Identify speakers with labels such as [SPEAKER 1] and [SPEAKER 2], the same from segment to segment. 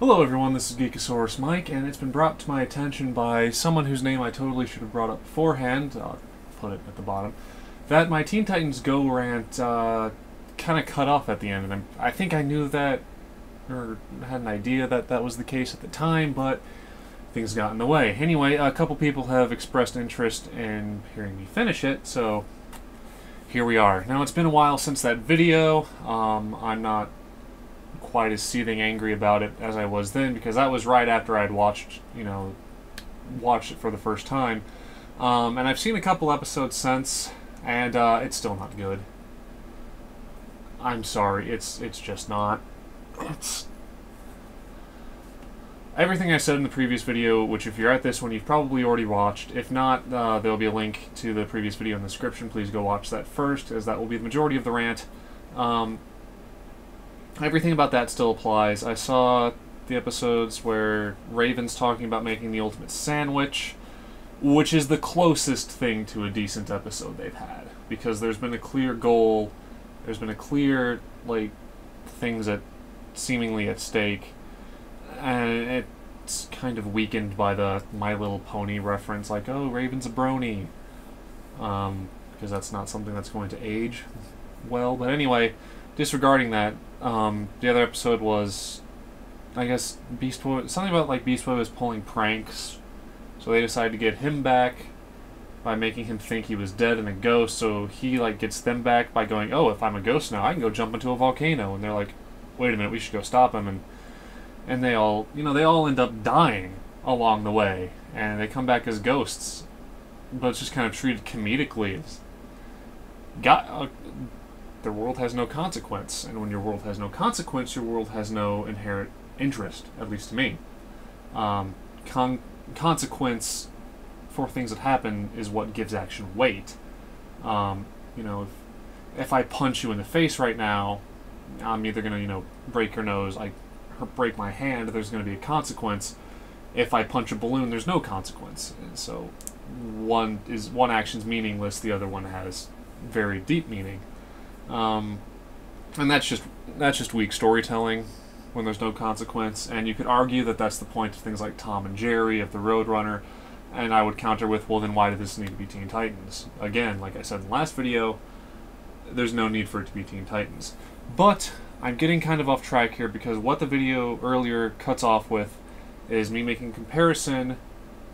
[SPEAKER 1] Hello everyone, this is Geekosaurus Mike, and it's been brought to my attention by someone whose name I totally should have brought up beforehand, I'll put it at the bottom, that my Teen Titans Go rant kind of cut off at the end, and I think I knew that, or had an idea that that was the case at the time, but things got in the way. Anyway, a couple people have expressed interest in hearing me finish it, so here we are. Now, it's been a while since that video. I'm not quite as seething angry about it as I was then, because that was right after I'd watched it for the first time. And I've seen a couple episodes since, and it's still not good. I'm sorry, it's just not. It's everything I said in the previous video, which if you're at this one, you've probably already watched. If not, there'll be a link to the previous video in the description. Please go watch that first, as that will be the majority of the rant. Everything about that still applies. I saw the episodes where Raven's talking about making the ultimate sandwich, which is the closest thing to a decent episode they've had, because there's been a clear goal, there's been a clear, things that seemingly at stake, and it's kind of weakened by the My Little Pony reference, like, oh, Raven's a brony, because that's not something that's going to age well. But anyway, disregarding that, the other episode was, I guess, Beast Boy, something about Beast Boy was pulling pranks, so they decided to get him back by making him think he was dead and a ghost, so he gets them back by going, oh, if I'm a ghost now, I can go jump into a volcano, and they're like, wait a minute, we should go stop him, and they all, they all end up dying along the way, and they come back as ghosts, but it's just kind of treated comedically. Their world has no consequence, and when your world has no consequence, your world has no inherent interest, at least to me. Consequence for things that happen is what gives action weight. If I punch you in the face right now, I'm either going to, break your nose, break my hand, there's going to be a consequence. If I punch a balloon, there's no consequence. And so one action's meaningless, the other one has very deep meaning. And that's just weak storytelling when there's no consequence, and you could argue that that's the point of things like Tom and Jerry, of the Roadrunner, and I would counter with, well, then why did this need to be Teen Titans? Again, like I said in the last video, there's no need for it to be Teen Titans. But I'm getting kind of off track here, because what the video earlier cuts off with is me making a comparison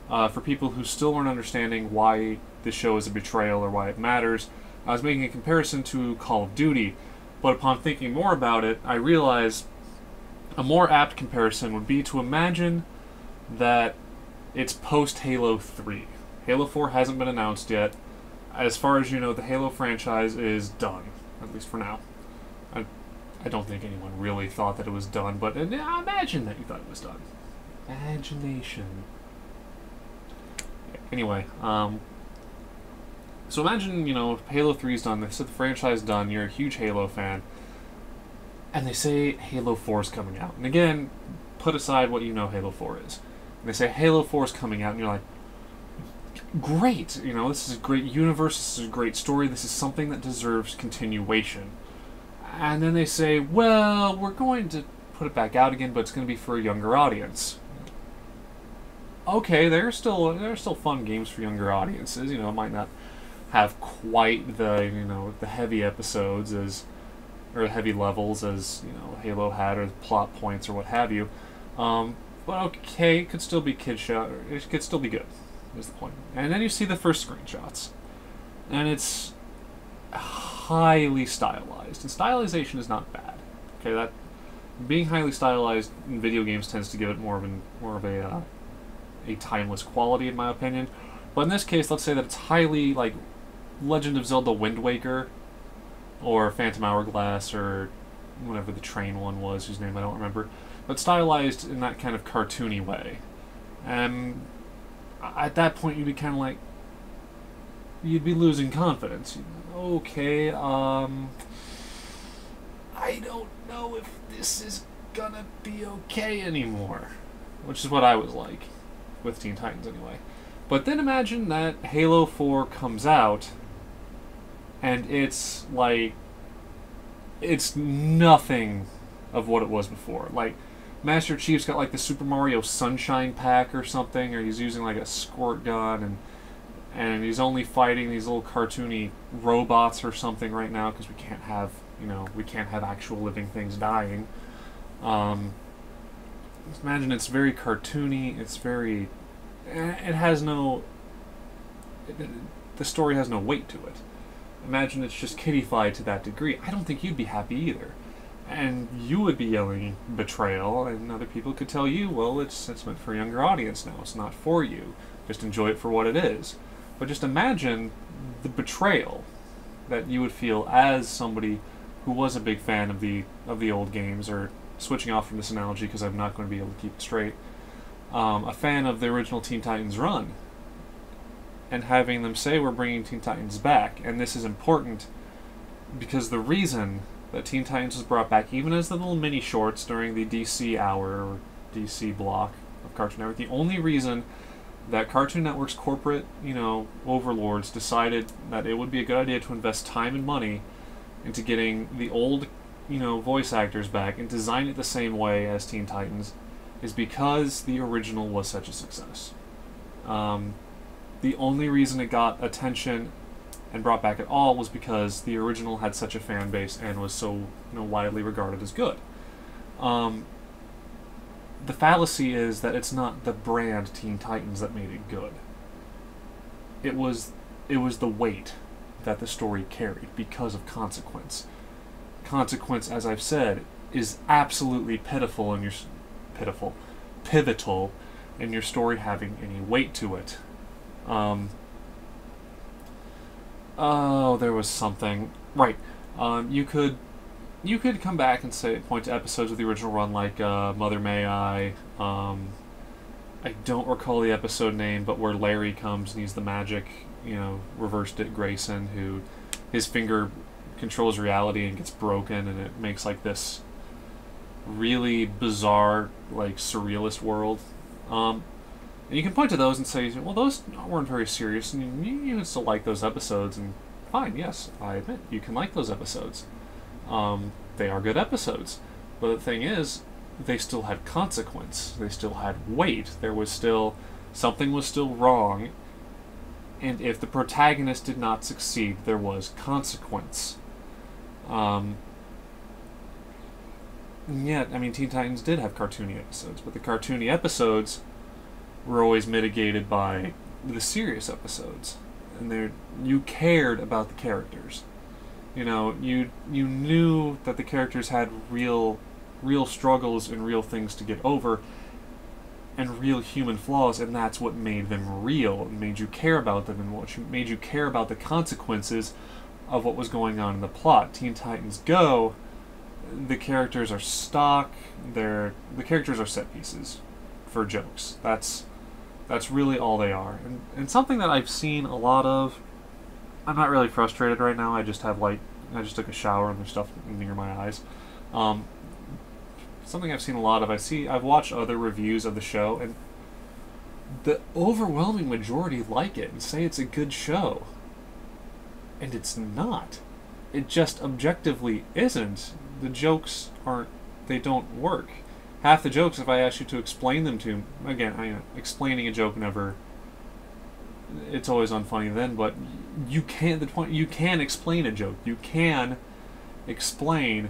[SPEAKER 1] for people who still aren't understanding why this show is a betrayal or why it matters. I was making a comparison to Call of Duty, but upon thinking more about it, I realized a more apt comparison would be to imagine that it's post-Halo 3. Halo 4 hasn't been announced yet. As far as you know, the Halo franchise is done, at least for now. I don't think anyone really thought that it was done, but imagine that you thought it was done. Imagination. Anyway, so imagine, Halo 3 is done, they said the franchise is done, you're a huge Halo fan, and they say Halo 4 is coming out. And again, put aside what you know Halo 4 is. And they say Halo 4 is coming out, and you're like, great! This is a great universe, this is a great story, this is something that deserves continuation. And then they say, well, we're going to put it back out again, but it's going to be for a younger audience. Okay, there are still fun games for younger audiences, it might not have quite the the heavy episodes or heavy levels as Halo had, or the plot points or what have you, but okay, it could still be kid show, it could still be good, is the point. And then you see the first screenshots, and it's highly stylized, and stylization is not bad. Okay, that being highly stylized in video games tends to give it more of a timeless quality, in my opinion. But in this case, let's say that it's highly Legend of Zelda Wind Waker, or Phantom Hourglass, or whatever the train one was, whose name I don't remember, but stylized in that kind of cartoony way. And at that point, you'd be kind of you'd be losing confidence. Okay, I don't know if this is gonna be okay anymore. Which is what I was like, with Teen Titans anyway. But then imagine that Halo 4 comes out, and it's it's nothing of what it was before. Master Chief's got like the Super Mario Sunshine Pack or something, or he's using like a squirt gun, and he's only fighting these little cartoony robots or something right now because we can't have actual living things dying. Imagine it's very cartoony. It's very, it has no, the story has no weight to it. Imagine it's just kiddified to that degree. I don't think you'd be happy either. And you would be yelling betrayal, and other people could tell you, well, it's meant for a younger audience now. It's not for you. Just enjoy it for what it is. But just imagine the betrayal that you would feel as somebody who was a big fan of the old games, or switching off from this analogy because I'm not going to be able to keep it straight, a fan of the original Teen Titans run, and having them say we're bringing Teen Titans back. And this is important because the reason that Teen Titans was brought back, even as the little mini shorts during the DC hour or DC block of Cartoon Network, the only reason that Cartoon Network's corporate, overlords decided that it would be a good idea to invest time and money into getting the old, voice actors back and design it the same way as Teen Titans is because the original was such a success. The only reason it got attention and brought back at all was because the original had such a fan base and was so widely regarded as good. The fallacy is that it's not the brand Teen Titans that made it good. It was the weight that the story carried because of Consequence. Consequence, as I've said, is absolutely pivotal in your story having any weight to it. There was something. Right. You could come back and point to episodes of the original run like Mother May I. I don't recall the episode name, but where Larry comes and he's the magic, reverse Dick Grayson, who his finger controls reality and gets broken, and it makes like this really bizarre, like surrealist world. And you can point to those and say, well, those weren't very serious, and you can still like those episodes, and fine, yes, I admit, you can like those episodes. They are good episodes. But the thing is, they still had consequence. They still had weight. Something was still wrong, and if the protagonist did not succeed, there was consequence. Yet, Teen Titans did have cartoony episodes, but the cartoony episodes were always mitigated by the serious episodes, and you cared about the characters. You knew that the characters had real struggles and real things to get over, and real human flaws, and that's what made them real, and made you care about them, and made you care about the consequences of what was going on in the plot. Teen Titans Go, the characters are stock. The characters are set pieces for jokes. That's really all they are. And something that I've seen a lot of. I'm not really frustrated right now. I just took a shower and there's stuff near my eyes. Something I've seen a lot of. I've watched other reviews of the show, and the overwhelming majority like it and say it's a good show. And it's not. It just objectively isn't. The jokes they don't work. Half the jokes, if I ask you to explain them to, again, explaining a joke never, it's always unfunny then, but you can explain a joke. You can explain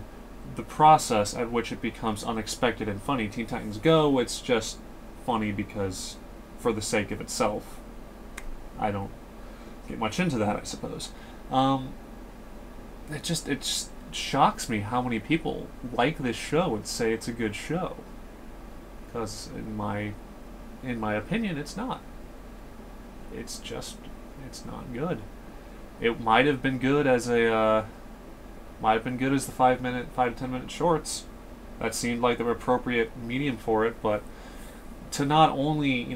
[SPEAKER 1] the process at which it becomes unexpected and funny. Teen Titans Go, it's just funny because, for the sake of itself. I don't get much into that, I suppose. It just shocks me how many people like this show and say it's a good show. Because in my opinion, it's not. It's not good. It might have been good as the 5 to 10 minute shorts. That seemed like the appropriate medium for it, but to not only,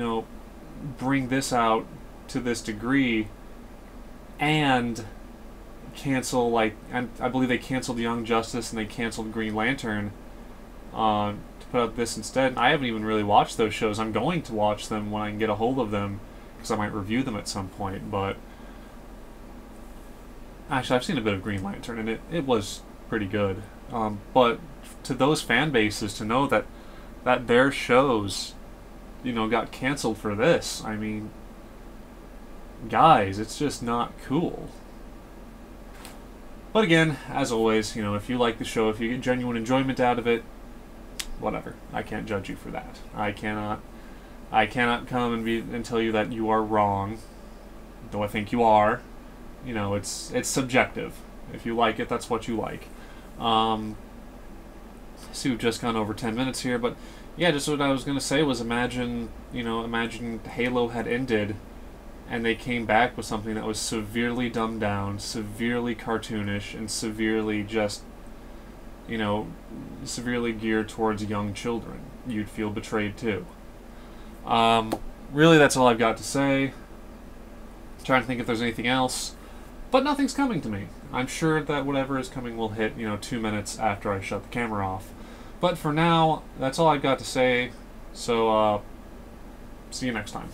[SPEAKER 1] bring this out to this degree and cancel, and I believe they canceled Young Justice and they canceled Green Lantern to put out this instead. I haven't even really watched those shows. I'm going to watch them when I can get a hold of them, because I might review them at some point, but actually I've seen a bit of Green Lantern and it was pretty good. But to those fan bases, to know that that their shows, got canceled for this. I mean, guys, it's just not cool. But again, as always, if you like the show, if you get genuine enjoyment out of it, whatever. I can't judge you for that. I cannot come and tell you that you are wrong, though I think you are. It's subjective. If you like it, that's what you like. See, we've just gone over 10 minutes here, but yeah, just what I was gonna say was imagine Halo had ended and they came back with something that was severely dumbed down, severely cartoonish, and severely just, severely geared towards young children. You'd feel betrayed too. Really, that's all I've got to say. Trying to think if there's anything else, but nothing's coming to me. I'm sure that whatever is coming will hit, 2 minutes after I shut the camera off. But for now, that's all I've got to say, so, see you next time.